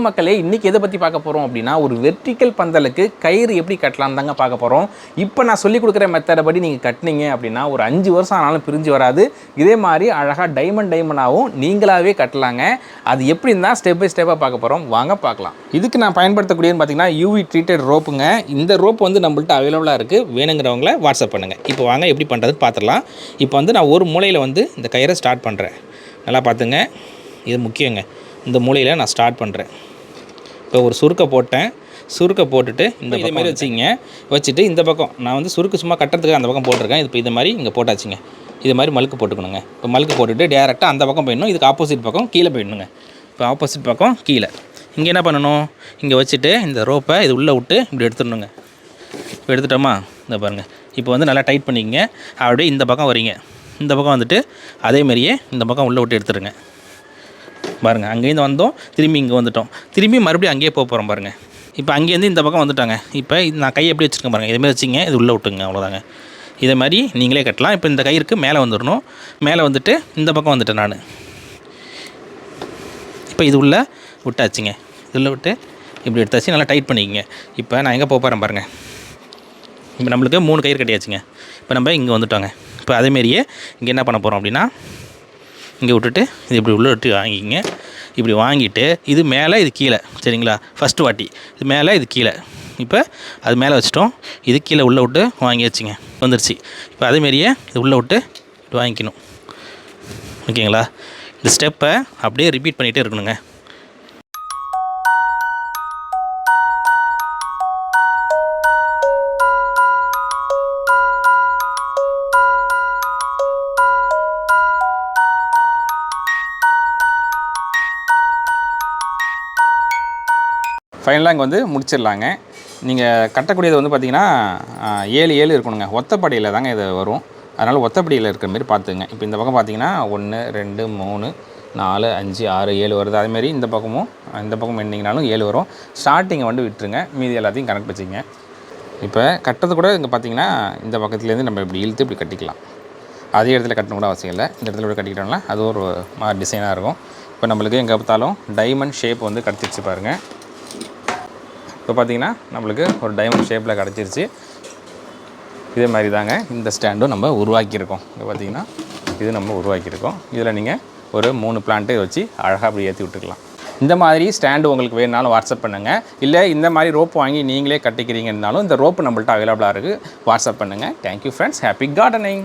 மக்களே, இன்றைக்கி எதை பற்றி பார்க்க போகிறோம் அப்படின்னா, ஒரு வெர்டிக்கல் பந்தலுக்கு கயிறு எப்படி கட்டலாம் தாங்க பார்க்க போகிறோம். இப்போ நான் சொல்லிக் கொடுக்குற மெத்தடை படி நீங்கள் கட்டினீங்க அப்படின்னா ஒரு 5 வருஷம் ஆனாலும் பிரிஞ்சு வராது. இதே மாதிரி அழகாக டைமண்டாகவும் நீங்களாகவே கட்டலாங்க. அது எப்படின்னு தான் ஸ்டெப் பை ஸ்டெப்பாக பார்க்க போகிறோம். வாங்க பார்க்கலாம். இதுக்கு நான் பயன்படுத்தக்கூடியதுன்னு பார்த்தீங்கன்னா யூவி ட்ரீட்டட் ரோப்புங்க. இந்த ரோப் வந்து நம்மள்ட்ட அவைலபிளாக இருக்குது. வேணுங்கிறவங்கள வாட்ஸ்அப் பண்ணுங்கள். இப்போ வாங்க எப்படி பண்ணுறதுன்னு பார்த்துடலாம். இப்போ வந்து நான் ஒரு மூலையில் வந்து இந்த கயிறை ஸ்டார்ட் பண்ணுறேன். நல்லா பார்த்துங்க, இது முக்கியங்க. இந்த மூலையில் நான் ஸ்டார்ட் பண்ணுறேன். இப்போ ஒரு சுருக்கை போட்டேன். சுருக்கை போட்டுட்டு இந்த மாதிரி வச்சுட்டு இந்த பக்கம் நான் வந்து சுருக்கு சும்மா கட்டுறதுக்கு அந்த பக்கம் போட்டிருக்கேன். இப்போ இது மாதிரி இங்கே போட்டாச்சுங்க. இது மாதிரி மழுக்கு போட்டுக்கணுங்க. இப்போ மழுக்கு போட்டுட்டு டேரெக்டாக அந்த பக்கம் போயிடணும். இதுக்கு ஆப்போசிட் பக்கம் கீழே போயிடணுங்க. இப்போ ஆப்போசிட் பக்கம் கீழே இங்கே என்ன பண்ணணும், இங்கே வச்சுட்டு இந்த ரோப்பை இது உள்ளே விட்டு இப்படி எடுத்துடணுங்க. இப்போ எடுத்துட்டோமா, இந்த பாருங்கள். இப்போ வந்து நல்லா டைட் பண்ணிக்கங்க. அப்படியே இந்த பக்கம் வரீங்க. இந்த பக்கம் வந்துட்டு அதேமாரியே இந்த பக்கம் உள்ளே விட்டு எடுத்துருங்க. பாருங்கள், அங்கேருந்து வந்தோம், திரும்பி இங்கே வந்துட்டோம், திரும்பி மறுபடியும் அங்கேயே போக போகிறோம் பாருங்கள். இப்போ அங்கேருந்து இந்த பக்கம் வந்துட்டாங்க. இப்போ நான் கையை எப்படி வச்சுருக்கேன் பாருங்கள். இதேமாதிரி வச்சிங்க, இது உள்ளே விட்டுங்க, அவ்வளோதாங்க. இதே மாதிரி நீங்களே கட்டலாம். இப்போ இந்த கயிறுக்கு மேலே வந்துடணும். மேலே வந்துட்டு இந்த பக்கம் வந்துட்டேன் நான். இப்போ இது உள்ளே விட்டாச்சுங்க. இதில் விட்டு இப்படி எடுத்தாச்சு. நல்லா டைட் பண்ணிக்கங்க. இப்போ நான் எங்கே போக போகிறேன் பாருங்கள். இப்போ நம்மளுக்கு 3 கயிறு கட்டியாச்சுங்க. இப்போ நம்ம இங்கே வந்துட்டோங்க. இப்போ அதேமாரியே இங்கே என்ன பண்ண போகிறோம் அப்படின்னா, இங்கே விட்டுட்டு இது இப்படி உள்ளே விட்டு வாங்கிக்கிங்க. இப்படி வாங்கிட்டு இது மேலே இது கீழே, சரிங்களா? ஃபஸ்ட்டு வாட்டி இது மேலே இது கீழே. இப்போ அது மேலே வச்சிட்டோம். இது கீழே உள்ளே விட்டு வாங்கி வச்சுங்க, வந்துடுச்சு. இப்போ அதேமாரியே இது உள்ளே விட்டு இப்படி வாங்கிக்கணும். ஓகேங்களா? இந்த ஸ்டெப்பை அப்படியே ரிப்பீட் பண்ணிகிட்டே இருக்கணுங்க. ஃபைனலாக இங்கே வந்து முடிச்சிடலாங்க. நீங்கள் கட்டக்கூடியது வந்து பார்த்திங்கன்னா 7 இருக்கணுங்க. ஒத்தப்படியில் தாங்க இது வரும். அதனால் ஒத்தப்படியில் இருக்கிற மாரி பார்த்துங்க. இப்போ இந்த பக்கம் பார்த்திங்கன்னா 1 2 3 4 5 6 7 வருது. அதேமாரி இந்த பக்கம் எண்ணிங்கனாலும் 7 வரும். ஸ்டார்டிங்கை வந்து விட்டுருங்க, மீதி எல்லாத்தையும் கனெக்ட் வச்சுங்க. இப்போ கட்டுறது கூட இங்கே பார்த்திங்கன்னா இந்த பக்கத்துலேருந்து நம்ம இப்படி இழுத்து இப்படி கட்டிக்கலாம். அதே இடத்துல கட்டணும் கூட அவசியம் இல்லை. இந்த இடத்துல கூட கட்டிக்கிட்டோம்னா அது ஒரு டிசைனாக இருக்கும். இப்போ நம்மளுக்கு எங்கே பார்த்தாலும் டைமண்ட் ஷேப் வந்து கிடச்சிருச்சு பாருங்கள். இப்போ பார்த்திங்கன்னா நம்மளுக்கு ஒரு டைமண்ட் ஷேப்பில் கிடச்சிருச்சு. இதே மாதிரி தாங்க இந்த ஸ்டாண்டும் நம்ம உருவாக்கியிருக்கோம். இங்கே பார்த்திங்கன்னா இது நம்ம உருவாக்கியிருக்கோம். இதில் நீங்கள் ஒரு 3 பிளான்ட்டை வச்சு அழகாக அப்படி ஏற்றி விட்டுக்கலாம். இந்த மாதிரி ஸ்டாண்டு உங்களுக்கு வேணுனாலும் வாட்ஸ்அப் பண்ணுங்கள். இல்லை இந்த மாதிரி ரோப் வாங்கி நீங்களே கட்டிக்கிறீங்கன்னாலும் இந்த ரோப்பு நம்மள்ட்ட அவைலபிளாக இருக்குது. வாட்ஸ்அப் பண்ணுங்கள். Thank you friends. Happy gardening.